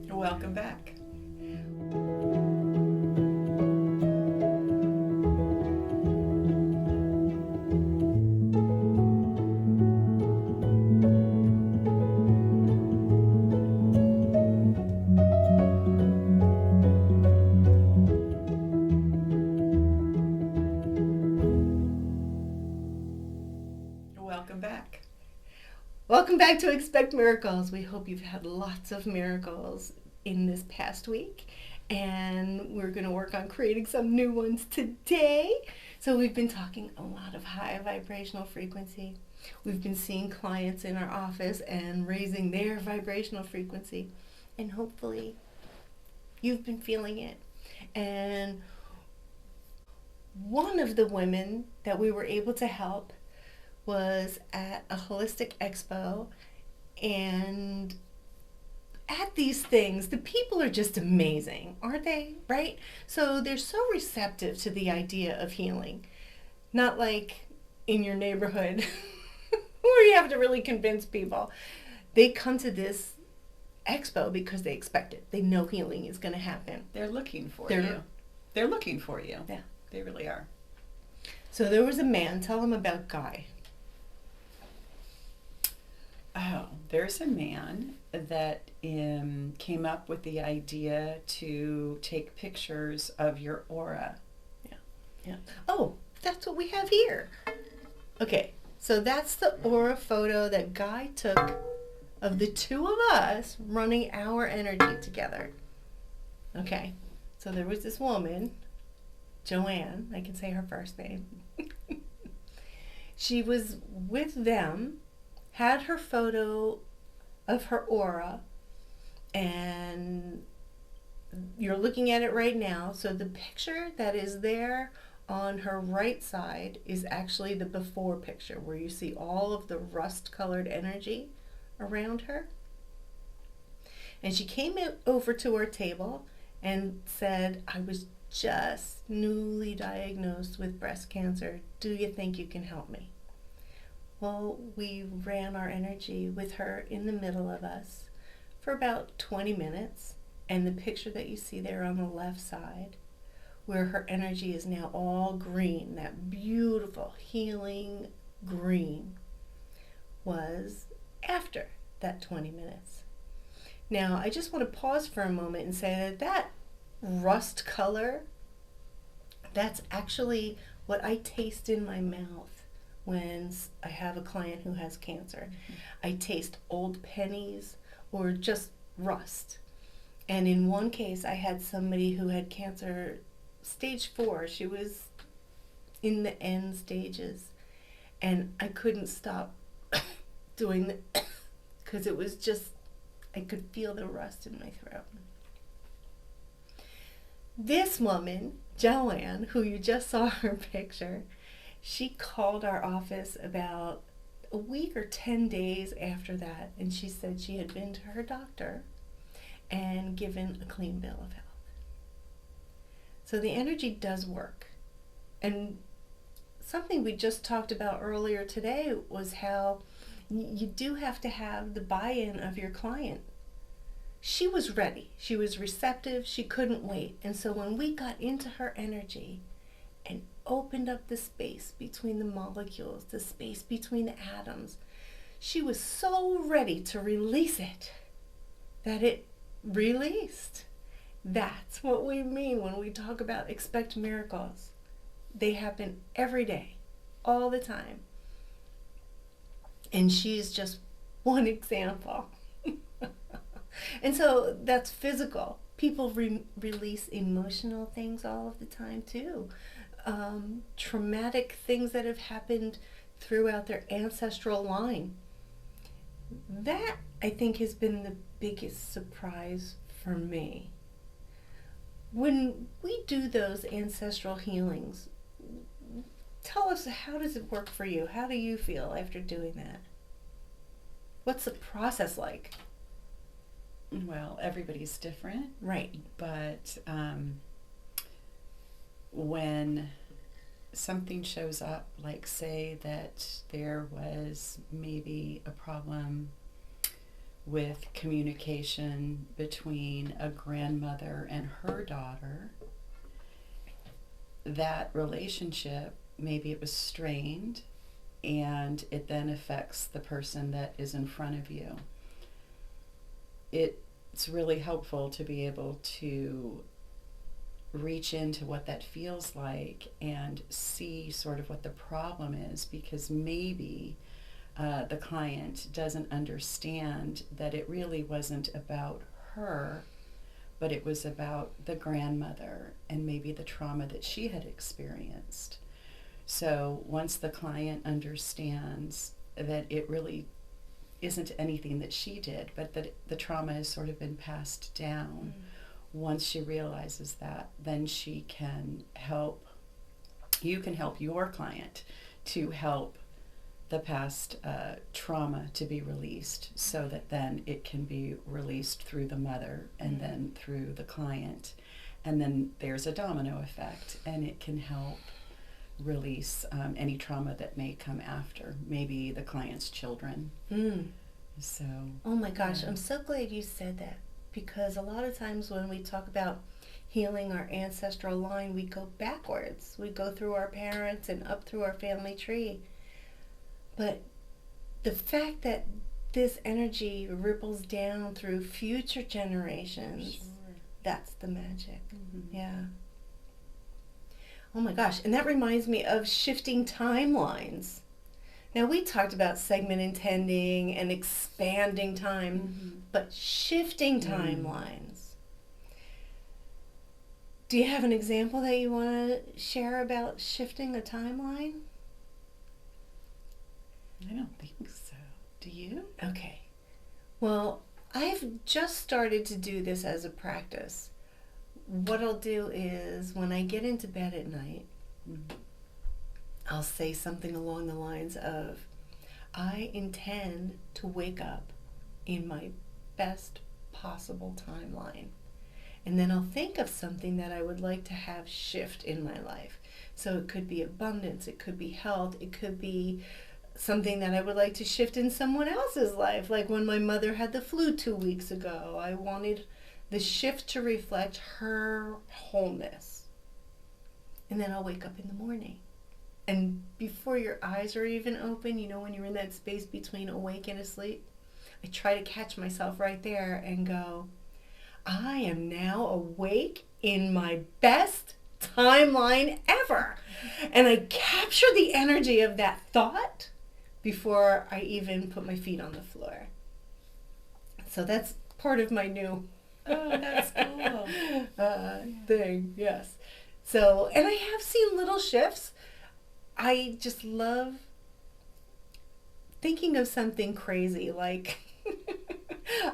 Welcome back. Welcome back. Welcome back to Expect Miracles. We hope you've had lots of miracles in this past week, and we're going to work on creating some new ones today. So we've been talking a lot of high vibrational frequency. We've been seeing clients in our office and raising their vibrational frequency, and hopefully you've been feeling it. And one of the women that we were able to help was at a holistic expo, and at these things the people are just amazing, aren't they? Right? So they're so receptive to the idea of healing, not like in your neighborhood where you have to really convince people. They come to this expo because they expect it. They know healing is going to happen. They're looking for you. They're looking for you. Yeah, they really are. So there was a man. Tell him about Guy. Oh, there's a man that came up with the idea to take pictures of your aura. Yeah. Oh, that's what we have here. Okay, so that's the aura photo that Guy took of the two of us running our energy together. Okay, so there was this woman, Joanne, I can say her first name. She was with them, had her photo of her aura, and you're looking at it right now. So the picture that is there on her right side is actually the before picture, where you see all of the rust colored energy around her. And she came over to our table and said, I was just newly diagnosed with breast cancer. Do you think you can help me? Well, we ran our energy with her in the middle of us for about 20 minutes. And the picture that you see there on the left side, where her energy is now all green, that beautiful healing green, was after that 20 minutes. Now, I just want to pause for a moment and say that that rust color, that's actually what I taste in my mouth when I have a client who has cancer. I taste old pennies or just rust. And in one case, I had somebody who had cancer stage 4. She was in the end stages. And I couldn't stop doing the, because it was just, I could feel the rust in my throat. This woman, Joanne, who you just saw her picture, she called our office about a week or 10 days after that, and she said she had been to her doctor and given a clean bill of health. So the energy does work. And something we just talked about earlier today was how you do have to have the buy-in of your client. She was ready. She was receptive. She couldn't wait. And so when we got into her energy and opened up the space between the molecules, the space between the atoms, she was so ready to release it that it released. That's what we mean when we talk about expect miracles. They happen every day, all the time. And she's just one example. And so that's physical. People release emotional things all of the time too. Traumatic things that have happened throughout their ancestral line. That, I think, has been the biggest surprise for me. When we do those ancestral healings, tell us, how does it work for you? How do you feel after doing that? What's the process like? Well, everybody's different. Right. But when something shows up, like say that there was maybe a problem with communication between a grandmother and her daughter, that relationship, maybe it was strained, and it then affects the person that is in front of you. It's really helpful to be able to reach into what that feels like and see sort of what the problem is, because maybe the client doesn't understand that it really wasn't about her, but it was about the grandmother and maybe the trauma that she had experienced. So once the client understands that it really isn't anything that she did, but that the trauma has sort of been passed down, once she realizes that, then she can help, you can help your client to help the past trauma to be released, so that then it can be released through the mother and then through the client. And then there's a domino effect, and it can help release any trauma that may come after, maybe the client's children. So, oh my gosh, I'm so glad you said that, because a lot of times when we talk about healing our ancestral line, we go backwards. We go through our parents and up through our family tree. But the fact that this energy ripples down through future generations, that's the magic. Yeah. Oh my gosh, and that reminds me of shifting timelines. Now, we talked about segment intending and expanding time, but shifting timelines. Do you have an example that you want to share about shifting a timeline? I don't think so. Do you? Okay. Well, I've just started to do this as a practice. What I'll do is, when I get into bed at night, I'll say something along the lines of, I intend to wake up in my best possible timeline. And then I'll think of something that I would like to have shift in my life. So it could be abundance, it could be health, it could be something that I would like to shift in someone else's life. Like when my mother had the flu 2 weeks ago, I wanted the shift to reflect her wholeness. And then I'll wake up in the morning. And before your eyes are even open, you know, when you're in that space between awake and asleep, I try to catch myself right there and go, I am now awake in my best timeline ever. And I capture the energy of that thought before I even put my feet on the floor. So that's part of my new that's cool. thing, yes. So, and I have seen little shifts. I just love thinking of something crazy, like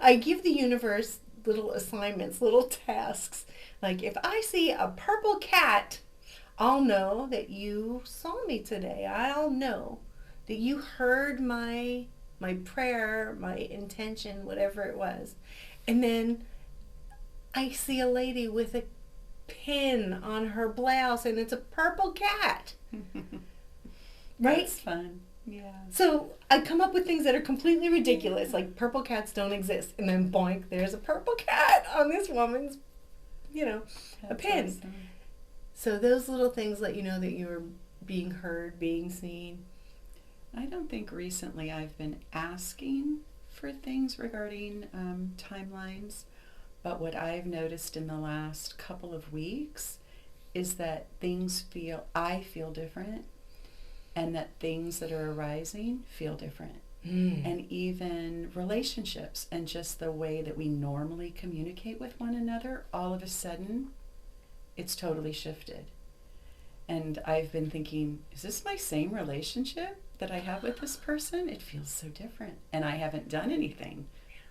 I give the universe little assignments, little tasks. Like if I see a purple cat, I'll know that you saw me today. I'll know that you heard my prayer, my intention, whatever it was. And then I see a lady with a pin on her blouse and it's a purple cat. Right? That's fun. Yeah. So I come up with things that are completely ridiculous, like purple cats don't exist. And then boink, there's a purple cat on this woman's, a pin. Awesome. So those little things let you know that you're being heard, being seen. I don't think recently I've been asking for things regarding timelines, but what I've noticed in the last couple of weeks is that I feel different, and that things that are arising feel different. And even relationships and just the way that we normally communicate with one another, all of a sudden, it's totally shifted. And I've been thinking, is this my same relationship that I have with this person? It feels so different. And I haven't done anything.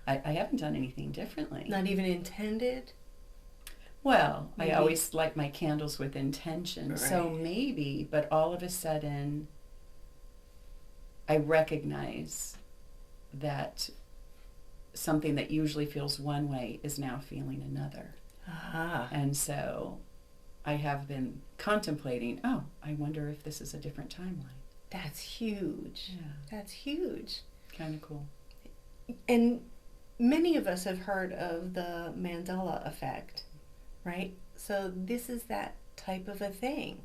I haven't done anything differently. Not even intended? Well, Maybe. I always light my candles with intention. Right. So maybe, but all of a sudden, I recognize that something that usually feels one way is now feeling another. Ah. And so I have been contemplating, I wonder if this is a different timeline. That's huge. Yeah. That's huge. Kind of cool. And many of us have heard of the Mandela effect, right? So this is that type of a thing.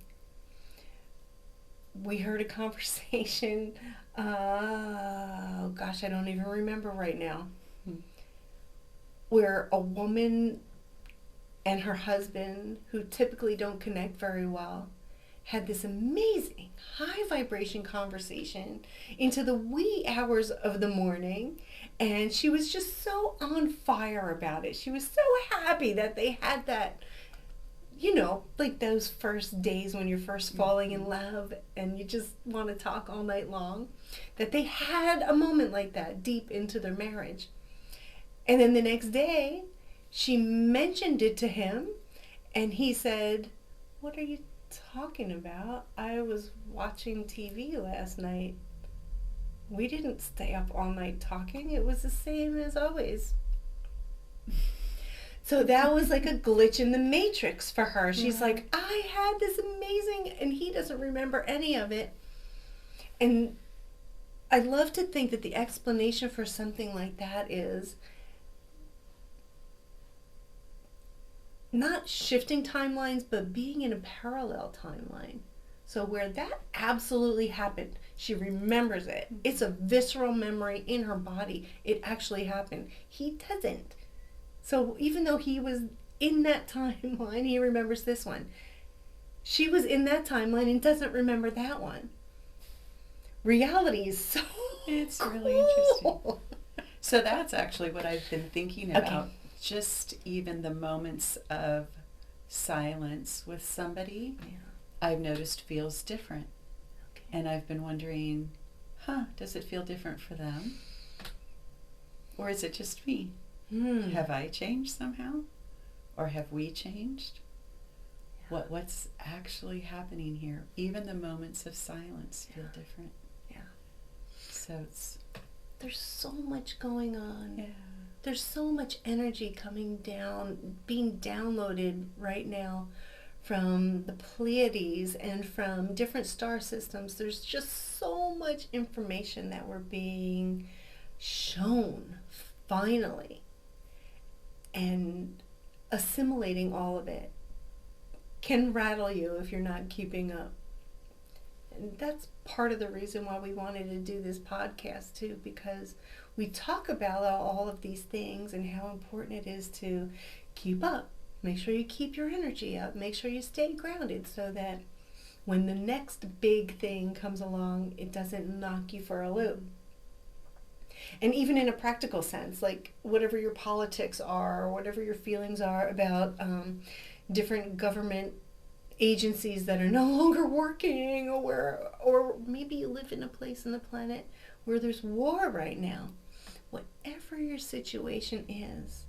We heard a conversation, oh gosh, I don't even remember right now, where a woman and her husband, who typically don't connect very well, had this amazing high vibration conversation into the wee hours of the morning, and she was just so on fire about it. She was so happy that they had that, you know, like those first days when you're first falling in love and you just want to talk all night long, that they had a moment like that deep into their marriage. And then the next day, she mentioned it to him, and he said, "What are you talking about? I was watching TV last night. We didn't stay up all night talking. It was the same as always." So that was like a glitch in the matrix for her. She's like, I had this amazing, and he doesn't remember any of it. And I love to think that the explanation for something like that is not shifting timelines, but being in a parallel timeline. So where that absolutely happened, she remembers it. It's a visceral memory in her body. It actually happened. He doesn't. So even though he was in that timeline, he remembers this one. She was in that timeline and doesn't remember that one. Reality is so It's cool. really interesting. So that's actually what I've been thinking about. Okay. Just even the moments of silence with somebody, Yeah. I've noticed feels different. Okay. And I've been wondering, does it feel different for them? Or is it just me? Have I changed somehow? Or have we changed? Yeah. What's actually happening here? Even the moments of silence feel different. Yeah. So it's... There's so much going on. Yeah. There's so much energy coming down, being downloaded right now from the Pleiades and from different star systems. There's just so much information that we're being shown, finally. And assimilating all of it can rattle you if you're not keeping up. And that's part of the reason why we wanted to do this podcast too, because we talk about all of these things and how important it is to keep up. Make sure you keep your energy up. Make sure you stay grounded so that when the next big thing comes along, it doesn't knock you for a loop. And even in a practical sense, like whatever your politics are or whatever your feelings are about different government agencies that are no longer working, or maybe you live in a place on the planet where there's war right now. Whatever your situation is,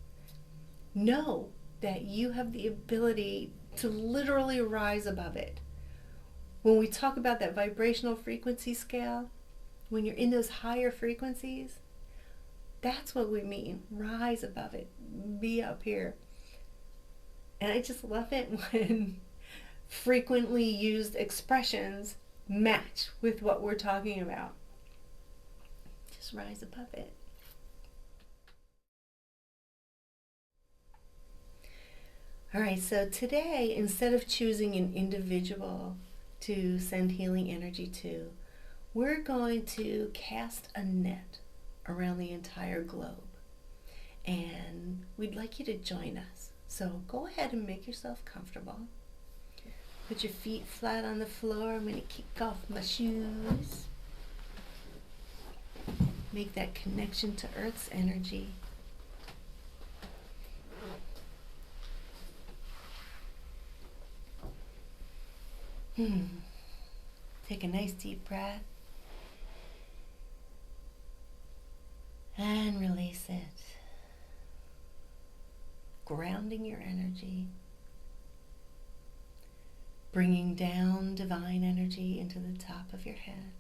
know that you have the ability to literally rise above it. When we talk about that vibrational frequency scale, when you're in those higher frequencies, that's what we mean. Rise above it. Be up here. And I just love it when frequently used expressions match with what we're talking about. Just rise above it. All right, so today, instead of choosing an individual to send healing energy to, we're going to cast a net around the entire globe. And we'd like you to join us. So go ahead and make yourself comfortable. Put your feet flat on the floor. I'm going to kick off my shoes. Make that connection to Earth's energy. Take a nice deep breath. And release it. Grounding your energy. Bringing down divine energy into the top of your head.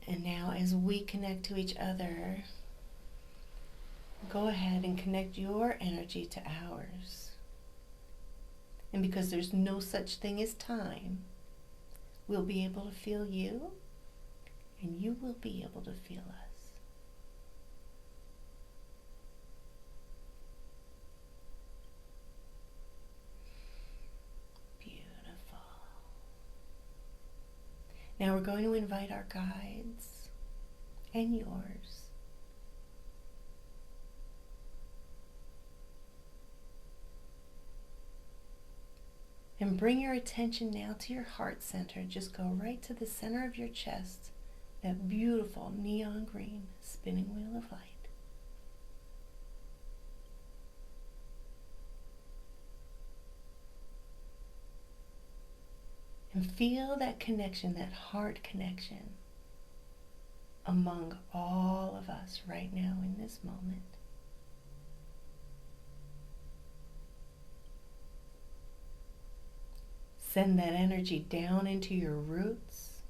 And now as we connect to each other, go ahead and connect your energy to ours. And because there's no such thing as time, we'll be able to feel you, and you will be able to feel us. Beautiful. Now we're going to invite our guides and yours and bring your attention now to your heart center. Just go right to the center of your chest, that beautiful neon green spinning wheel of light. And feel that connection, that heart connection among all of us right now in this moment. Send that energy down into your roots.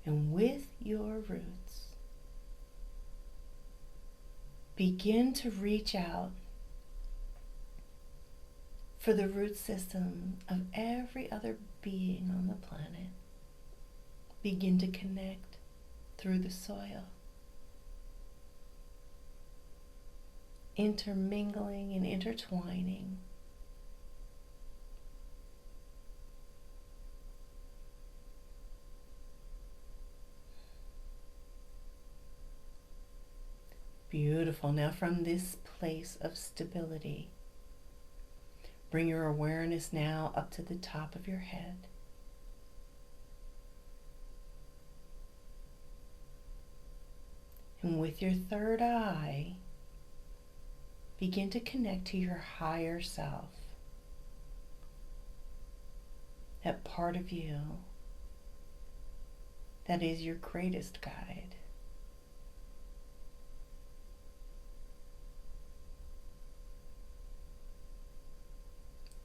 And with your roots, begin to reach out for the root system of every other being on the planet. Begin to connect through the soil, intermingling and intertwining. Beautiful. Now from this place of stability, bring your awareness now up to the top of your head. And with your third eye, begin to connect to your higher self, that part of you that is your greatest guide.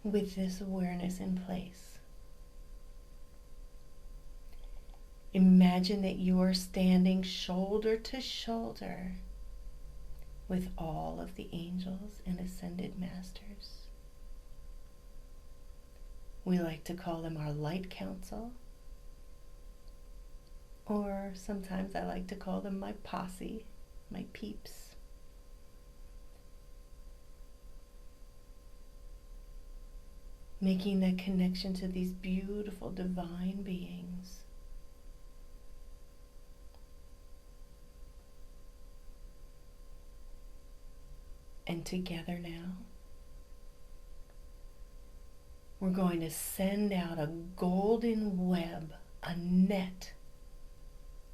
With this awareness in place, imagine that you are standing shoulder to shoulder with all of the angels and ascended masters. We like to call them our light council, or sometimes I like to call them my posse, my peeps. Making that connection to these beautiful divine beings. And together now, we're going to send out a golden web, a net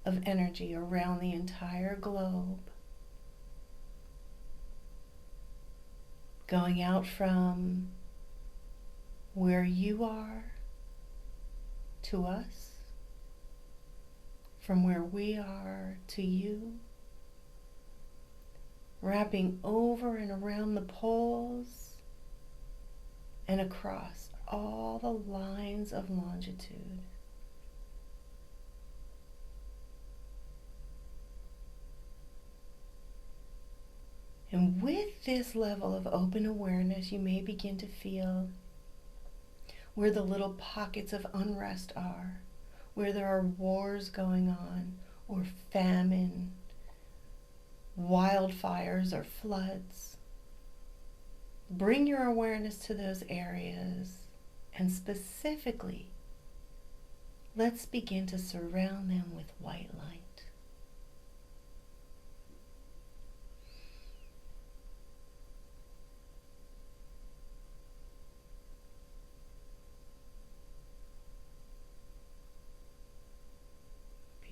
of energy around the entire globe. Going out from where you are to us, from where we are to you, wrapping over and around the poles and across all the lines of longitude. And with this level of open awareness, you may begin to feel where the little pockets of unrest are, where there are wars going on, or famine, wildfires, or floods. Bring your awareness to those areas, and specifically, let's begin to surround them with white light.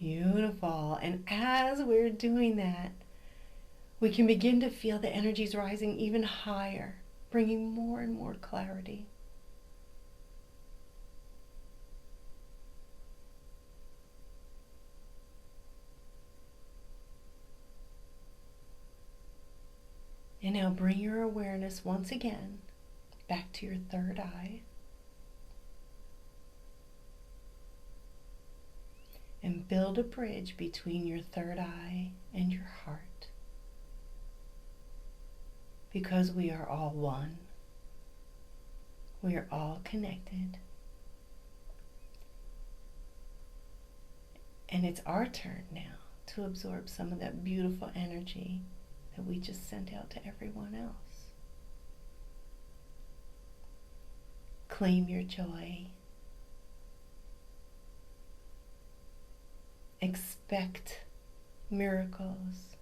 Beautiful. And as we're doing that, we can begin to feel the energies rising even higher, bringing more and more clarity. And now bring your awareness once again back to your third eye. And build a bridge between your third eye and your heart. Because we are all one. We are all connected. And it's our turn now to absorb some of that beautiful energy that we just sent out to everyone else. Claim your joy. Expect miracles.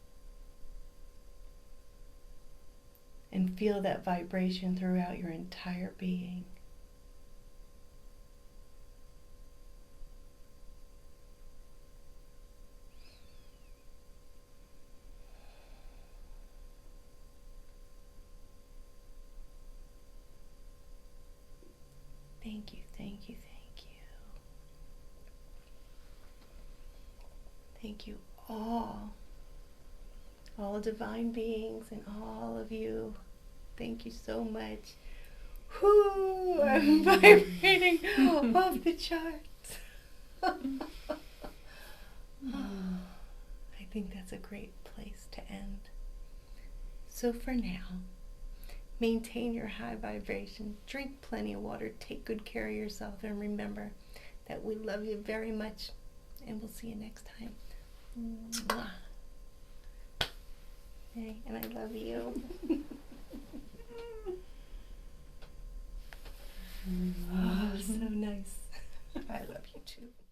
And feel that vibration throughout your entire being. Thank you, thank you, thank you. Thank you all divine beings and all of you. Thank you so much. Whoo, I'm vibrating off the charts. I think that's a great place to end. So for now, maintain your high vibration, drink plenty of water, take good care of yourself, and remember that we love you very much, and we'll see you next time. Mwah. Hey, and I love you. Oh, so nice. I love you too.